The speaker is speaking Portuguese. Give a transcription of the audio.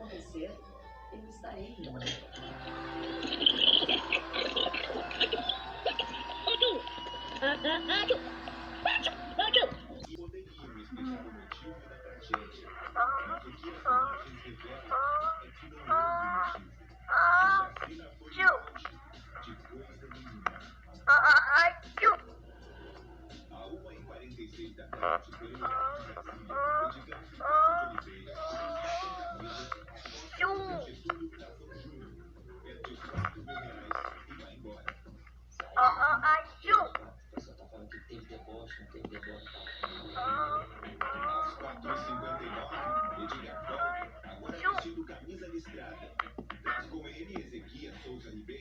acontecer, eu estarei indo. Agora vestindo camisa listrada. Traz com ele Ezequias Souza Ribeiro.